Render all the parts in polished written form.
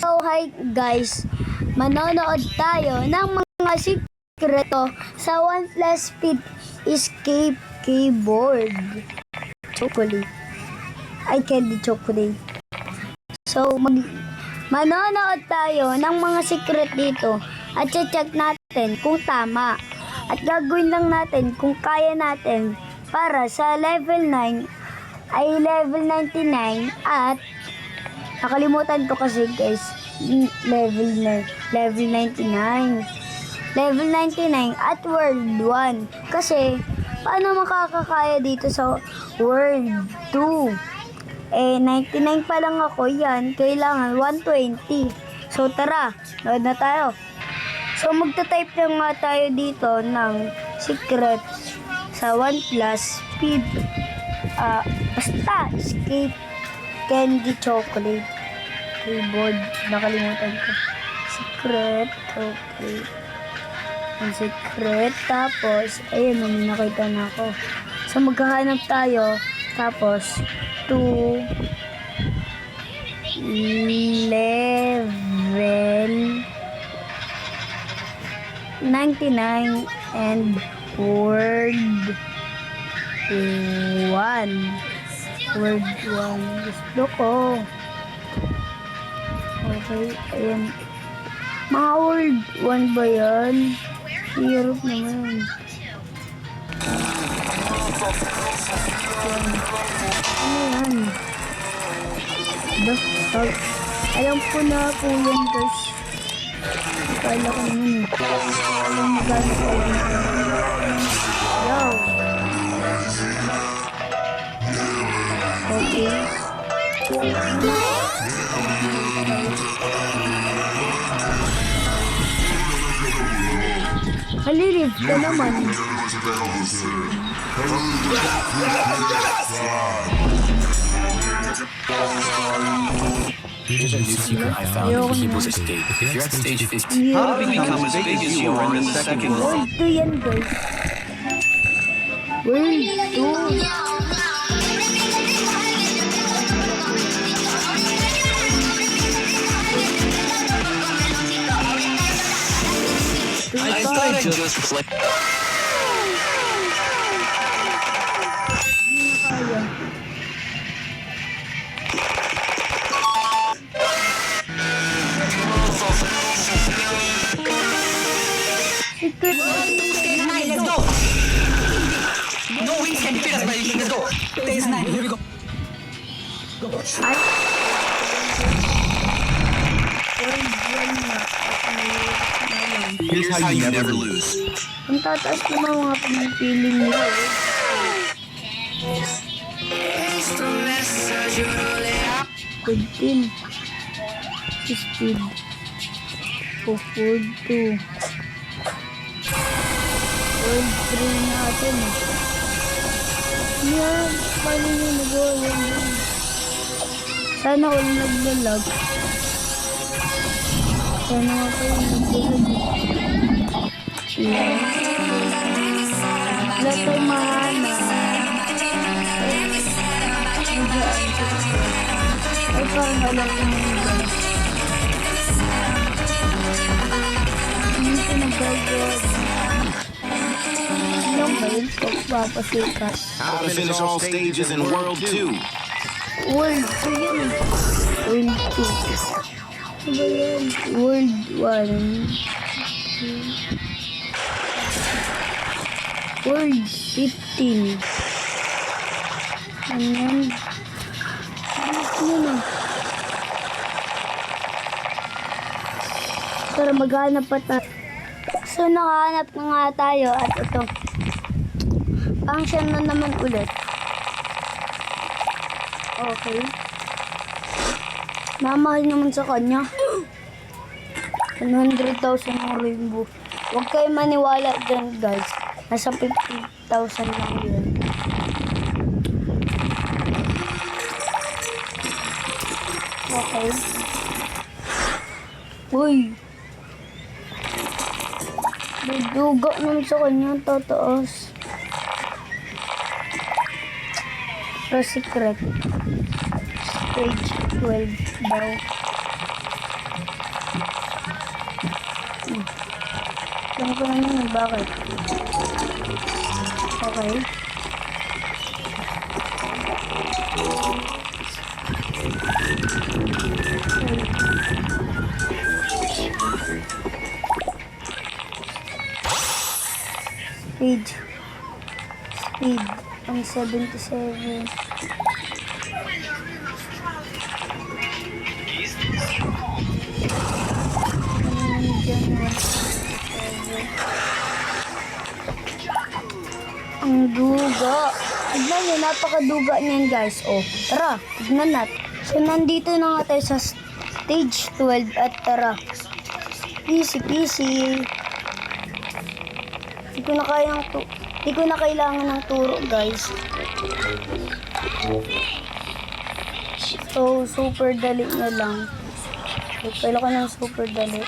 So hi guys, manonood tayo ng mga sikreto sa OnePlus Speed Escape Keyboard Chocolate. Ay, candy chocolate. So manonood tayo ng mga secret dito at check natin kung tama. At gagawin lang natin kung kaya natin para sa level 9 ay level 99 at nakalimutan ko kasi guys, level 99. Level 99 at World 1. Kasi, paano makakakaya dito sa World 2? 99 pa lang ako yan. Kailangan 120. So, tara, load na tayo. So, magta-type lang nga tayo dito ng secret sa OnePlus Speed. Basta, Escape Candy Chocolate Keyboard. Nakalimutan ko. Secret. Okay. Ang secret. Tapos, ayun, may nakita na ako. So, maghahanap tayo. Tapos, to level 99 and World 1. World 1. Gusto ko. Okay, ayan. Mga World 1 ba yan? Hirap naman. Ano yan? Alam ko na po yan guys. Kala ko naman eh. Alam mo gano'n ko yan. Yo! Okay. Halilip ka naman. Here's a new secret I found in Keeper's Escape. If you're at stage 15, How did we become as big as you are in the second World 2 yan guys. World 2. I thought I just flipped. Secret. Let's go! No wings can defeat us, buddy. Let's go! Stage 9, here we go. Ay. Here's how you never lose. Ang tataas ko ng mga pinipiling nila. Good Speed. Forward 2. World 3 natin. Yan. Paano nyo nagawa yan? Sana all naglalag. Sana nga kayo naglalag. Yan. Wala tayo mahana. Ay, parang alam ko na yun guys. Hindi ko nagagawa. Ilang ba yun? Pagpapasikat. How to finish all stages in World 2. World 2 yun. World 2. Ano ba yan? World 1. World 15. And then, ano na? Tara, maghanap pa tayo. So, nakahanap na nga tayo at ito. Function na naman ulit. Okay. Mamahal naman sa kanya. 100,000 ng rainbow. Huwag kayo maniwala dyan guys. Nasa 50,000 lang yun. Okay. Uy. May duga naman sa kanya. Tataas. Pro secret. Stage 12 daw. Alam ko naman yun, bakit? Okay. Speed. Ang 77. Ang duga. Tignan nyo, napakaduga niyan guys. Oh, tara, tignan natin. So, nandito na nga tayo sa stage 12 at tara. Easy. Di ko na kailangan ng turo guys. So, super dali na lang. Kailangan ng super dali.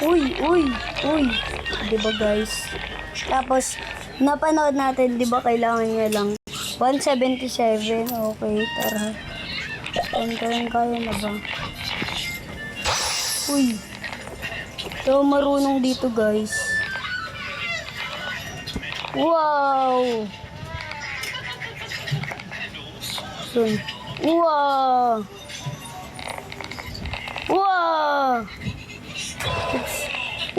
Uy. Diba guys? Tapos, napanood natin, diba kailangan niya lang 177. Okay, tara. Kaya na ba? Uy. So, marunong dito guys. Wow!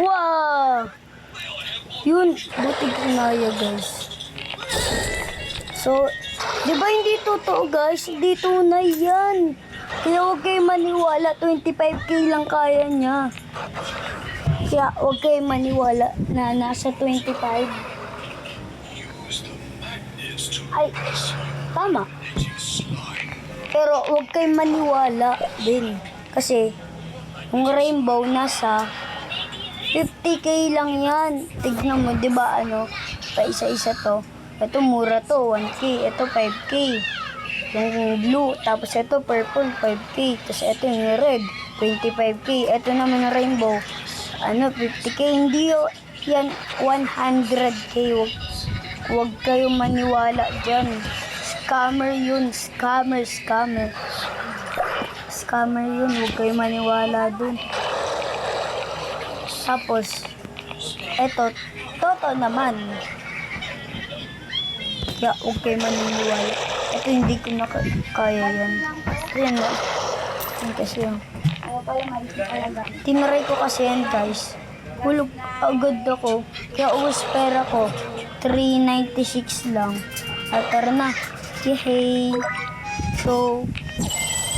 Wow! Yun, buti kinaya guys. So, di ba hindi totoo guys? Hindi tunay yan. Kaya huwag kayo maniwala, 25k lang kaya niya. Kaya huwag kayo maniwala na nasa 25. Ay, tama. Pero huwag kayo maniwala din. Kasi, yung rainbow nasa 50k lang yan. Tignan mo, di ba pa isa-isa to. Ito mura to, 1k. Ito 5k. Yung blue. Tapos ito purple, 5k. Tapos ito yung red, 25k. Ito naman yung rainbow. 50k. Hindi yan 100k. Huwag kayong maniwala dyan. Scammer yun. Scammer yun. Huwag kayong maniwala dun. Tapos, eto, totoo naman. Kaya huwag kayo maniniwala. Ito hindi ko na kaya yan. Ayan na. Yan kasi yan. Tinaray ko kasi yan guys. Hulog agad ako. Kaya uwas pera ko. 396 lang. At tara na. Yehey. So,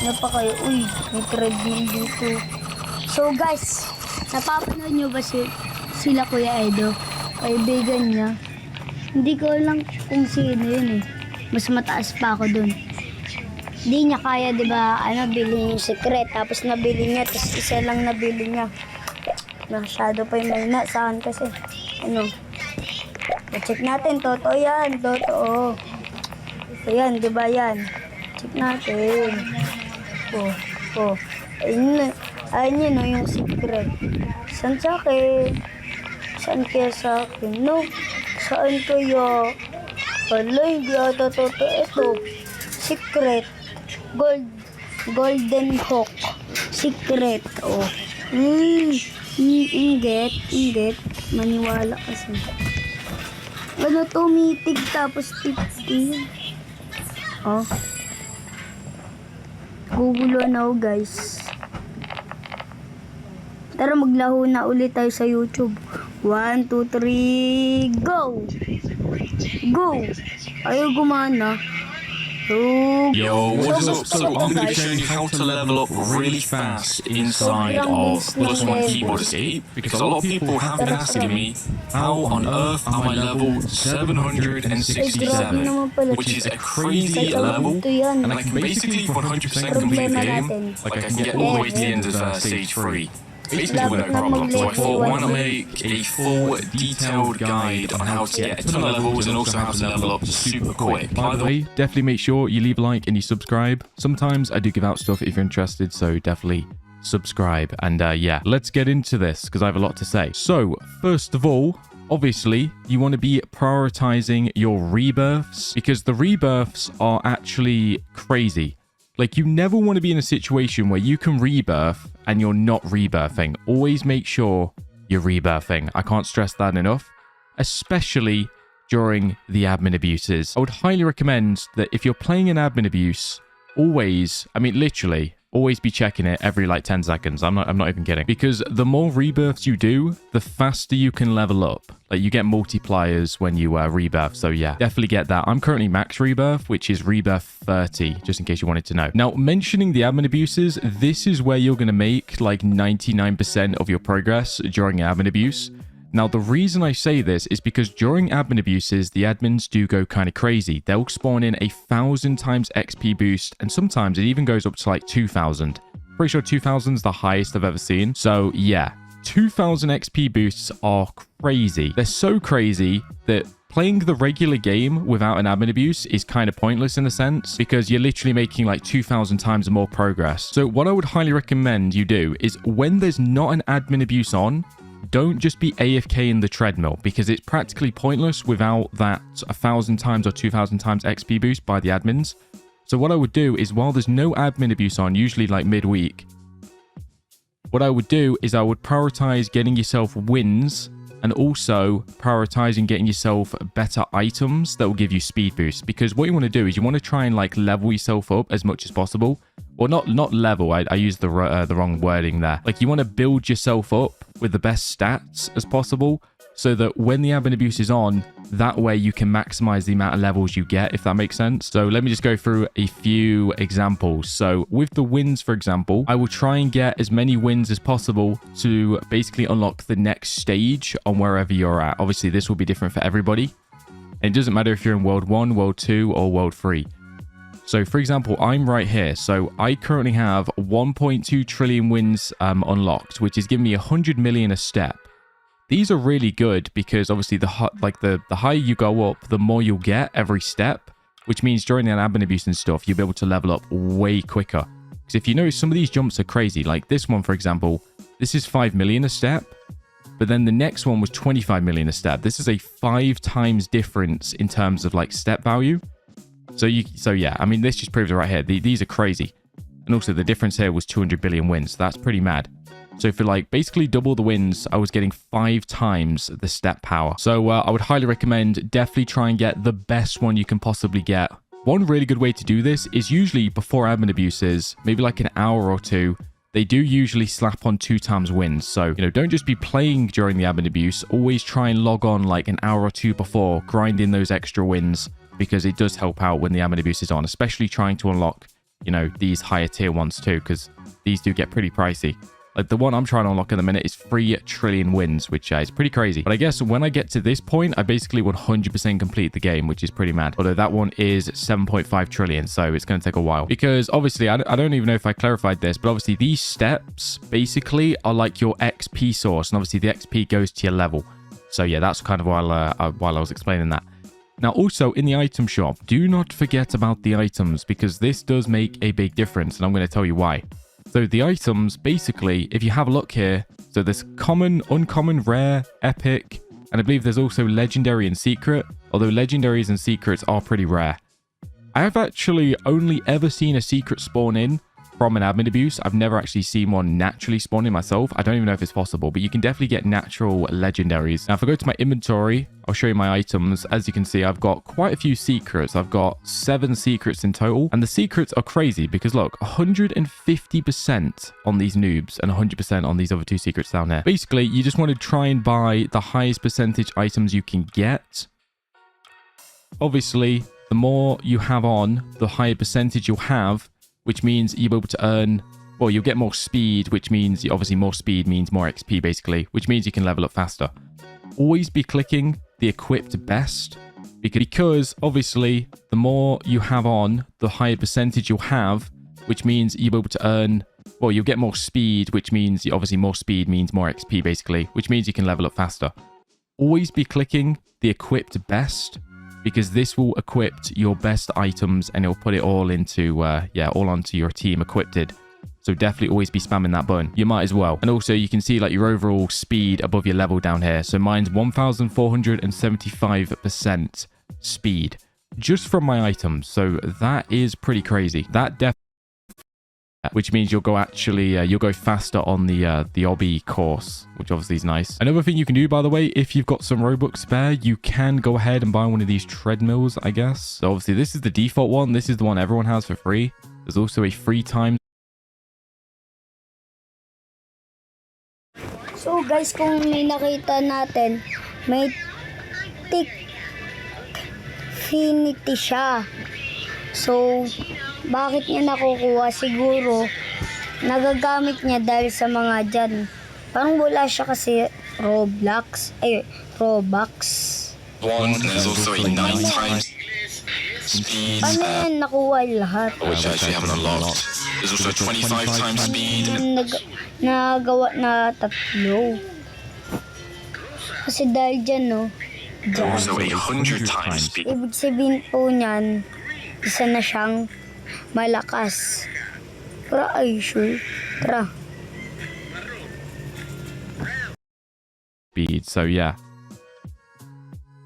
kayo? Uy, may treadmill dito. So guys, napapanood nyo ba sila Kuya Edo? Kaibigan niya. Hindi ko lang kung sino yun eh. Mas mataas pa ako dun. Hindi niya kaya, di ba, bilhin yung secret. Tapos nabili niya, tapos isa lang nabili niya. Masyado pa yung mahina sa akin kasi. Check natin, totoo yan, totoo. Ayan, di ba yan? Check natin. Ayun yun, yung secret. Saan sa akin? Saan kaya sa akin? No, saan kaya? Wala, hindi ata totoo. Ito, secret. Golden Hawk. Secret, Inget. Maniwala kasi. Tumitig tapos 15. Gugulo na ako guys. Tara maglaho na ulit tayo sa YouTube. 1, 2, 3, go! Go! Ayaw gumana. Yo, what's up? So I'm going to be showing you how to level up really fast inside of +1 Keyboard Escape, because a lot of people have been asking me how on earth am I level 767, which is a crazy level, and I can basically 100% complete the game. Like I can get all the way to the end of stage 3. Basically with no problem. So I thought, why not make a full detailed guide on how to get a ton of levels and also how to level up super quick. By the way, definitely make sure you leave a like and you subscribe. Sometimes I do give out stuff if you're interested, so definitely subscribe. And yeah, let's get into this because I have a lot to say. So first of all, obviously, you want to be prioritizing your rebirths because the rebirths are actually crazy. Like, you never want to be in a situation where you can rebirth and you're not rebirthing. Always make sure you're rebirthing. I can't stress that enough, especially during the admin abuses. I would highly recommend that if you're playing an admin abuse, always, I mean, literally, always be checking it every like 10 seconds. I'm not even kidding. Because the more rebirths you do, the faster you can level up. Like, you get multipliers when you rebirth. So yeah, definitely get that. I'm currently max rebirth, which is rebirth 30, just in case you wanted to know. Now, mentioning the admin abuses, this is where you're going to make like 99% of your progress during admin abuse. Now, the reason I say this is because during admin abuses, the admins do go kind of crazy. They'll spawn in 1,000 times XP boost, and sometimes it even goes up to like 2,000. Pretty sure 2,000 is the highest I've ever seen. So yeah, 2,000 XP boosts are crazy. They're so crazy that playing the regular game without an admin abuse is kind of pointless in a sense, because you're literally making like 2,000 times more progress. So what I would highly recommend you do is when there's not an admin abuse on, don't just be AFK in the treadmill, because it's practically pointless without that 1,000 times or 2,000 times XP boost by the admins. So what I would do is, while there's no admin abuse on, usually like midweek, what I would do is I would prioritize getting yourself wins and also prioritizing getting yourself better items that will give you speed boost. Because what you want to do is you want to try and like level yourself up as much as possible. Well, not level. I used the wrong wording there. Like, you want to build yourself up with the best stats as possible, so that when the admin abuse is on, that way you can maximize the amount of levels you get, if that makes sense. So let me just go through a few examples. So with the wins, for example, I will try and get as many wins as possible to basically unlock the next stage on wherever you're at. Obviously, this will be different for everybody. And it doesn't matter if you're in World 1, World 2, or World 3. So, for example, I'm right here. So I currently have 1.2 trillion wins unlocked, which is giving me 100 million a step. These are really good because obviously the higher you go up, the more you'll get every step, which means during an admin abuse and stuff, you'll be able to level up way quicker. Because if you notice, some of these jumps are crazy. Like this one, for example, this is 5 million a step, but then the next one was 25 million a step. This is a 5 times difference in terms of like step value. So yeah, I mean, this just proves it right here. These are crazy. And also the difference here was 200 billion wins. So that's pretty mad. So for like basically double the wins, I was getting 5 times the step power. So I would highly recommend definitely try and get the best one you can possibly get. One really good way to do this is usually before admin abuses, maybe like an hour or two, they do usually slap on 2 times wins. So, you know, don't just be playing during the admin abuse. Always try and log on like an hour or two before, grind in those extra wins, because it does help out when the admin abuse is on, especially trying to unlock, you know, these higher tier ones too, because these do get pretty pricey. Like the one I'm trying to unlock at the minute is 3 trillion wins, which is pretty crazy. But I guess when I get to this point, I basically 100% complete the game, which is pretty mad. Although that one is 7.5 trillion, so it's going to take a while. Because obviously, I don't even know if I clarified this, but obviously these steps basically are like your XP source. And obviously the XP goes to your level. So yeah, that's kind of while I was explaining that. Now, also in the item shop, do not forget about the items, because this does make a big difference, and I'm going to tell you why. So the items, basically, if you have a look here, so there's common, uncommon, rare, epic, and I believe there's also legendary and secret, although legendaries and secrets are pretty rare. I have actually only ever seen a secret spawn in from an admin abuse. I've never actually seen one naturally spawn in myself. I don't even know if it's possible, but you can definitely get natural legendaries. Now, if I go to my inventory, I'll show you my items. As you can see, I've got quite a few secrets. I've got 7 secrets in total, and the secrets are crazy because look, 150% on these noobs and 100% on these other 2 secrets down there. Basically, you just want to try and buy the highest percentage items you can get. Obviously, the more you have on, the higher percentage you'll have, which means you'll be able to earn, well, you'll get more speed, which means obviously more speed means more XP basically, which means you can level up faster. Always be clicking the equipped best, because obviously the more you have on, the higher percentage you'll have, which means you'll be able to earn, well, you'll get more speed, which means obviously more speed means more XP basically, which means you can level up faster. Always be clicking the equipped best, because this will equip your best items and it'll put it all into, all onto your team equipped. So definitely always be spamming that button. You might as well. And also you can see like your overall speed above your level down here. So mine's 1,475% speed just from my items. So that is pretty crazy. That definitely which means you'll go faster on the obby course, which obviously is nice. Another thing you can do, by the way, if you've got some Robux spare, you can go ahead and buy one of these treadmills, I guess. So obviously this is the default one. This is the one everyone has for free. There's also a free time. So guys, kung may nakita natin, may Tickfinity siya. So, bakit niya nakukuha? Siguro, nagagamit niya dahil sa mga dyan. Parang wala siya kasi Robux. There's also a 9 times speed, Paano yan nakuha lahat? which I actually haven't unlocked. There's also 25 times speed. Nagawa na 3. Kasi dahil dyan, no? There's also 100 times speed. Ibig sabihin po niyan, isa na siyang malakas. Tara, ay sure. Tara. Speed. So yeah,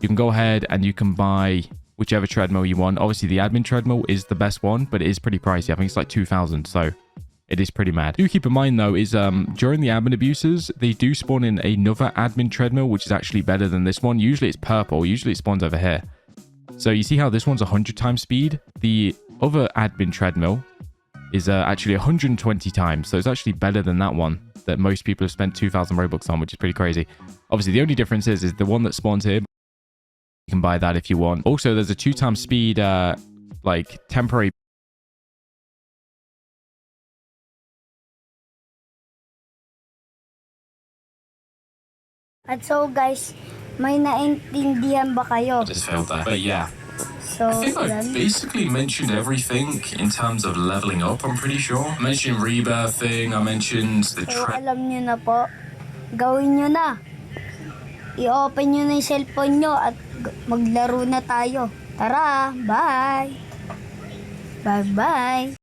you can go ahead and you can buy whichever treadmill you want. Obviously the admin treadmill is the best one, but it is pretty pricey. I think it's like 2,000, so it is pretty mad. Do keep in mind though is during the admin abuses, they do spawn in another admin treadmill, which is actually better than this one. Usually it's purple. Usually it spawns over here. So you see how this one's 100 times speed? The other admin treadmill is actually 120 times. So it's actually better than that one that most people have spent 2,000 Robux on, which is pretty crazy. Obviously, the only difference is the one that spawns here, you can buy that if you want. Also, there's a 2 times speed, like temporary. At so guys, may naintindihan ba kayo? Just failed that. But yeah, So, I think I've basically mentioned everything in terms of leveling up, I'm pretty sure. I mentioned rebirthing, I mentioned the So, alam nyo na po, gawin nyo na. I-open nyo na yung cellphone nyo at maglaro na tayo. Tara, bye! Bye-bye!